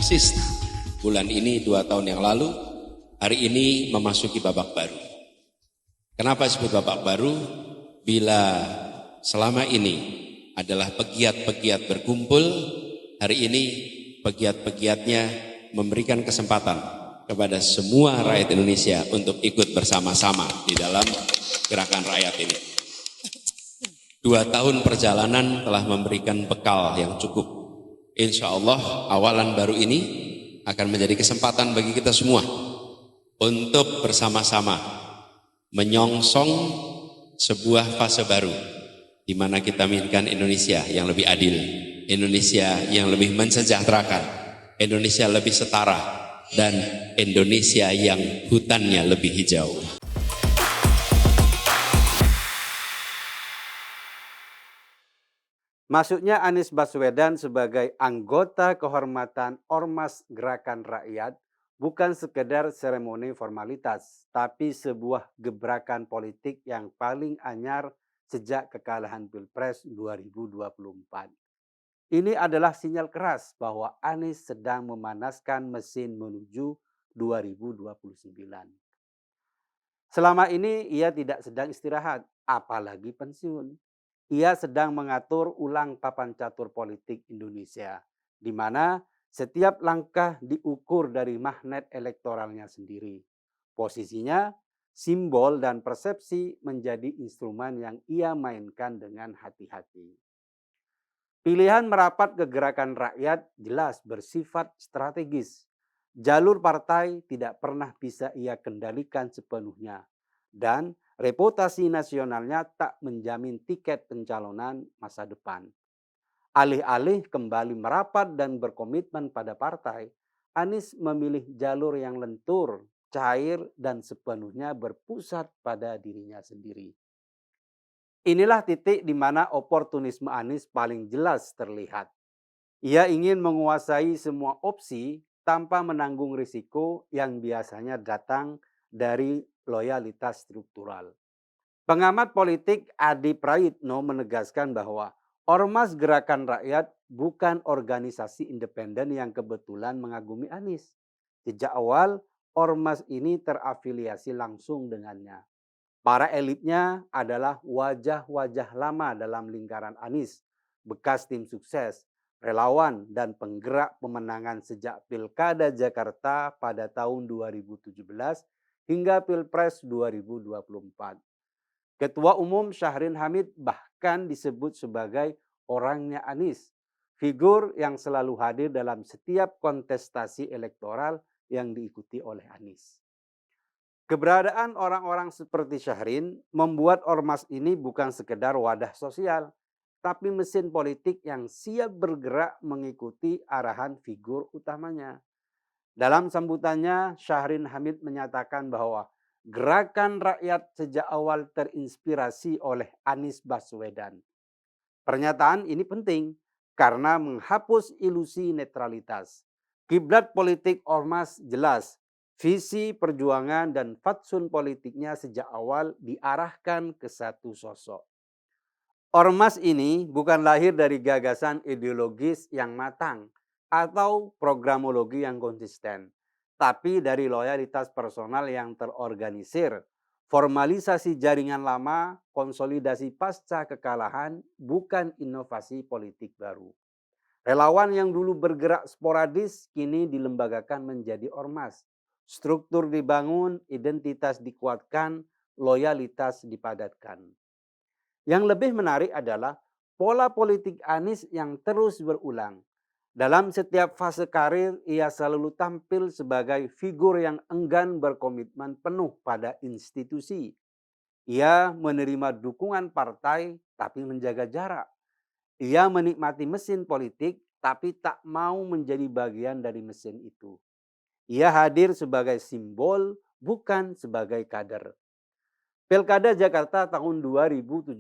persis bulan ini 2 tahun yang lalu, hari ini memasuki babak baru. Kenapa disebut babak baru? Bila selama ini adalah pegiat-pegiat berkumpul, hari ini pegiat-pegiatnya memberikan kesempatan kepada semua rakyat Indonesia untuk ikut bersama-sama di dalam gerakan rakyat ini. 2 tahun perjalanan telah memberikan bekal yang cukup. Insya Allah awalan baru ini akan menjadi kesempatan bagi kita semua untuk bersama-sama menyongsong sebuah fase baru di mana kita inginkan Indonesia yang lebih adil, Indonesia yang lebih mensejahterakan, Indonesia lebih setara, dan Indonesia yang hutannya lebih hijau. Masuknya Anies Baswedan sebagai anggota kehormatan Ormas Gerakan Rakyat bukan sekedar seremoni formalitas, tapi sebuah gebrakan politik yang paling anyar sejak kekalahan Pilpres 2024. Ini adalah sinyal keras bahwa Anies sedang memanaskan mesin menuju 2029. Selama ini ia tidak sedang istirahat, apalagi pensiun. Ia sedang mengatur ulang papan catur politik Indonesia, di mana setiap langkah diukur dari magnet elektoralnya sendiri. Posisinya, simbol dan persepsi menjadi instrumen yang ia mainkan dengan hati-hati. Pilihan merapat ke gerakan rakyat jelas bersifat strategis. Jalur partai tidak pernah bisa ia kendalikan sepenuhnya, dan reputasi nasionalnya tak menjamin tiket pencalonan masa depan. Alih-alih kembali merapat dan berkomitmen pada partai, Anies memilih jalur yang lentur, cair, dan sepenuhnya berpusat pada dirinya sendiri. Inilah titik di mana oportunisme Anies paling jelas terlihat. Ia ingin menguasai semua opsi tanpa menanggung risiko yang biasanya datang dari loyalitas struktural. Pengamat politik Adi Prayitno menegaskan bahwa Ormas Gerakan Rakyat bukan organisasi independen yang kebetulan mengagumi Anies. Sejak awal, Ormas ini terafiliasi langsung dengannya. Para elitnya adalah wajah-wajah lama dalam lingkaran Anies, bekas tim sukses, relawan, dan penggerak pemenangan sejak Pilkada Jakarta pada tahun 2017 hingga Pilpres 2024. Ketua Umum Syahrin Hamid bahkan disebut sebagai orangnya Anies, figur yang selalu hadir dalam setiap kontestasi elektoral yang diikuti oleh Anies. Keberadaan orang-orang seperti Syahrin membuat ormas ini bukan sekedar wadah sosial, tapi mesin politik yang siap bergerak mengikuti arahan figur utamanya. Dalam sambutannya, Syahrin Hamid menyatakan bahwa gerakan rakyat sejak awal terinspirasi oleh Anies Baswedan. Pernyataan ini penting karena menghapus ilusi netralitas. Kiblat politik ormas jelas. Visi perjuangan dan fatsun politiknya sejak awal diarahkan ke satu sosok. Ormas ini bukan lahir dari gagasan ideologis yang matang atau programologi yang konsisten, tapi dari loyalitas personal yang terorganisir, formalisasi jaringan lama, konsolidasi pasca kekalahan, bukan inovasi politik baru. Relawan yang dulu bergerak sporadis kini dilembagakan menjadi ormas. Struktur dibangun, identitas dikuatkan, loyalitas dipadatkan. Yang lebih menarik adalah pola politik Anies yang terus berulang. Dalam setiap fase karir, ia selalu tampil sebagai figur yang enggan berkomitmen penuh pada institusi. Ia menerima dukungan partai tapi menjaga jarak. Ia menikmati mesin politik tapi tak mau menjadi bagian dari mesin itu. Ia hadir sebagai simbol, bukan sebagai kader. Pilkada Jakarta tahun 2017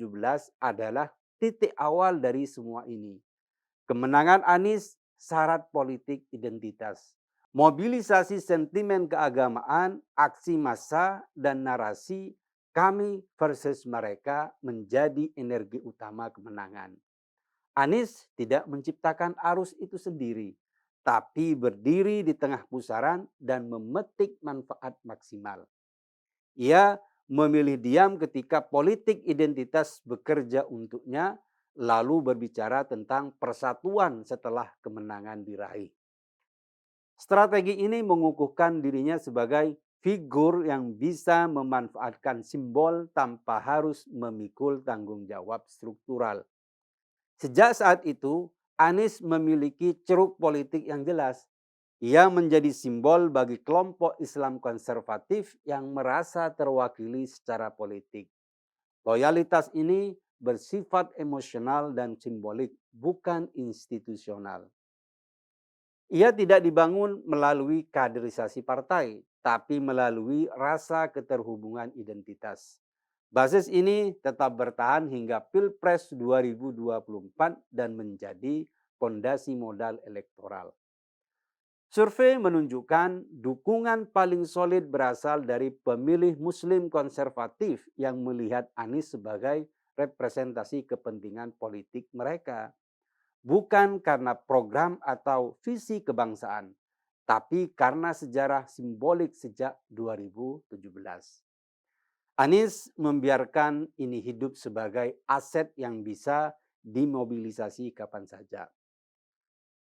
adalah titik awal dari semua ini. Kemenangan Anies syarat politik identitas. Mobilisasi sentimen keagamaan, aksi massa, dan narasi kami versus mereka menjadi energi utama kemenangan. Anies tidak menciptakan arus itu sendiri, tapi berdiri di tengah pusaran dan memetik manfaat maksimal. Ia memilih diam ketika politik identitas bekerja untuknya, lalu berbicara tentang persatuan setelah kemenangan diraih. Strategi ini mengukuhkan dirinya sebagai figur yang bisa memanfaatkan simbol tanpa harus memikul tanggung jawab struktural. Sejak saat itu, Anies memiliki ceruk politik yang jelas. Ia menjadi simbol bagi kelompok Islam konservatif yang merasa terwakili secara politik. Loyalitas ini bersifat emosional dan simbolik, bukan institusional. Ia tidak dibangun melalui kaderisasi partai, tapi melalui rasa keterhubungan identitas. Basis ini tetap bertahan hingga Pilpres 2024 dan menjadi fondasi modal elektoral. Survei menunjukkan dukungan paling solid berasal dari pemilih Muslim konservatif yang melihat Anies sebagai representasi kepentingan politik mereka. Bukan karena program atau visi kebangsaan, tapi karena sejarah simbolik sejak 2017. Anies membiarkan ini hidup sebagai aset yang bisa dimobilisasi kapan saja.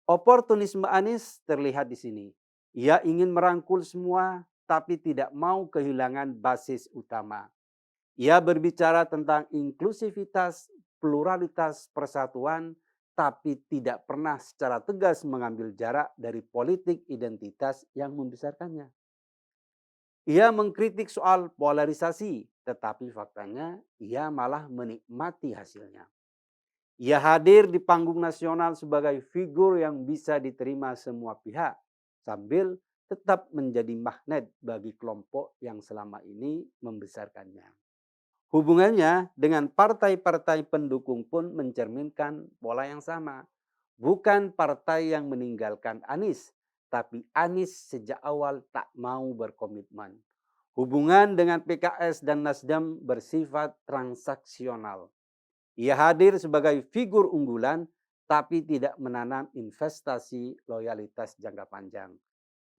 Oportunisme Anies terlihat di sini. Ia ingin merangkul semua, tapi tidak mau kehilangan basis utama. Ia berbicara tentang inklusivitas, pluralitas, persatuan, tapi tidak pernah secara tegas mengambil jarak dari politik identitas yang membesarkannya. Ia mengkritik soal polarisasi, tetapi faktanya ia malah menikmati hasilnya. Ia hadir di panggung nasional sebagai figur yang bisa diterima semua pihak, sambil tetap menjadi magnet bagi kelompok yang selama ini membesarkannya. Hubungannya dengan partai-partai pendukung pun mencerminkan pola yang sama. Bukan partai yang meninggalkan Anies, tapi Anies sejak awal tak mau berkomitmen. Hubungan dengan PKS dan Nasdem bersifat transaksional. Ia hadir sebagai figur unggulan, tapi tidak menanam investasi loyalitas jangka panjang.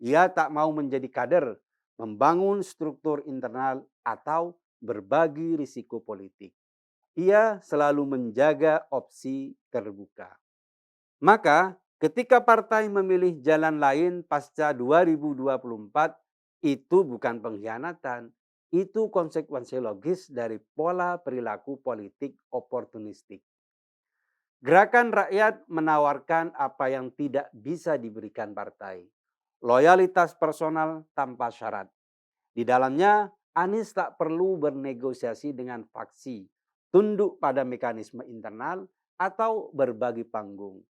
Ia tak mau menjadi kader, membangun struktur internal, atau berbagi risiko politik. Ia selalu menjaga opsi terbuka. Maka ketika partai memilih jalan lain pasca 2024, itu bukan pengkhianatan, itu konsekuensi logis dari pola perilaku politik oportunistik. Gerakan rakyat menawarkan apa yang tidak bisa diberikan partai. Loyalitas personal tanpa syarat. Di dalamnya, Anies tak perlu bernegosiasi dengan faksi, tunduk pada mekanisme internal, atau berbagi panggung.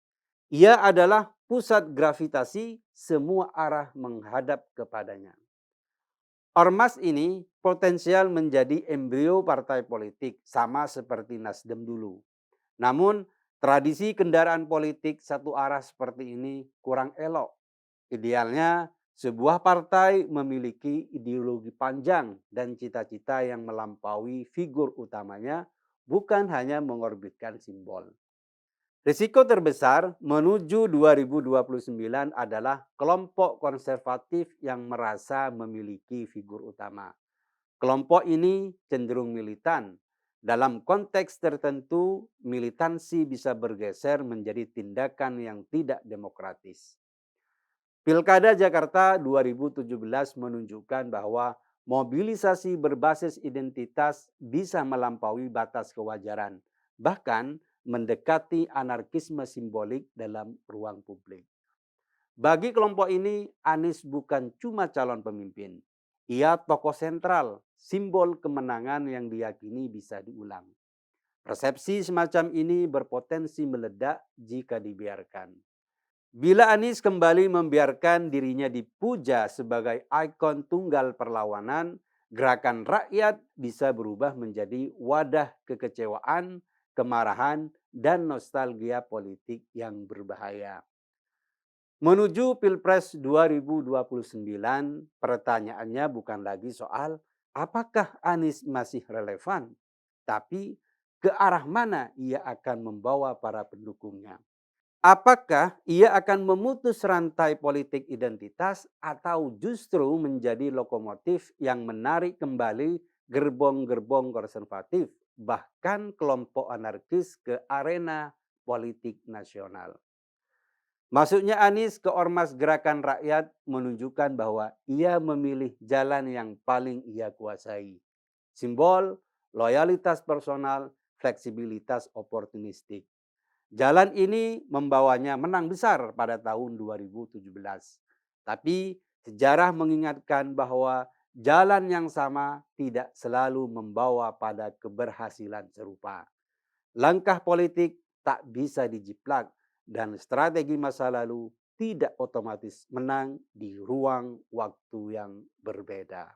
Ia adalah pusat gravitasi, semua arah menghadap kepadanya. Ormas ini potensial menjadi embrio partai politik, sama seperti Nasdem dulu. Namun, tradisi kendaraan politik satu arah seperti ini kurang elok. Idealnya, sebuah partai memiliki ideologi panjang dan cita-cita yang melampaui figur utamanya, bukan hanya mengorbitkan simbol. Risiko terbesar menuju 2029 adalah kelompok konservatif yang merasa memiliki figur utama. Kelompok ini cenderung militan. Dalam konteks tertentu, militansi bisa bergeser menjadi tindakan yang tidak demokratis. Pilkada Jakarta 2017 menunjukkan bahwa mobilisasi berbasis identitas bisa melampaui batas kewajaran, bahkan mendekati anarkisme simbolik dalam ruang publik. Bagi kelompok ini, Anies bukan cuma calon pemimpin. Ia tokoh sentral, simbol kemenangan yang diyakini bisa diulang. Persepsi semacam ini berpotensi meledak jika dibiarkan. Bila Anies kembali membiarkan dirinya dipuja sebagai ikon tunggal perlawanan, gerakan rakyat bisa berubah menjadi wadah kekecewaan, kemarahan, dan nostalgia politik yang berbahaya. Menuju Pilpres 2029, pertanyaannya bukan lagi soal apakah Anies masih relevan, tapi ke arah mana ia akan membawa para pendukungnya. Apakah ia akan memutus rantai politik identitas atau justru menjadi lokomotif yang menarik kembali gerbong-gerbong konservatif, bahkan kelompok anarkis ke arena politik nasional? Masuknya Anies ke ormas gerakan rakyat menunjukkan bahwa ia memilih jalan yang paling ia kuasai. Simbol, loyalitas personal, fleksibilitas oportunistik. Jalan ini membawanya menang besar pada tahun 2017. Tapi sejarah mengingatkan bahwa jalan yang sama tidak selalu membawa pada keberhasilan serupa. Langkah politik tak bisa dijiplak dan strategi masa lalu tidak otomatis menang di ruang waktu yang berbeda.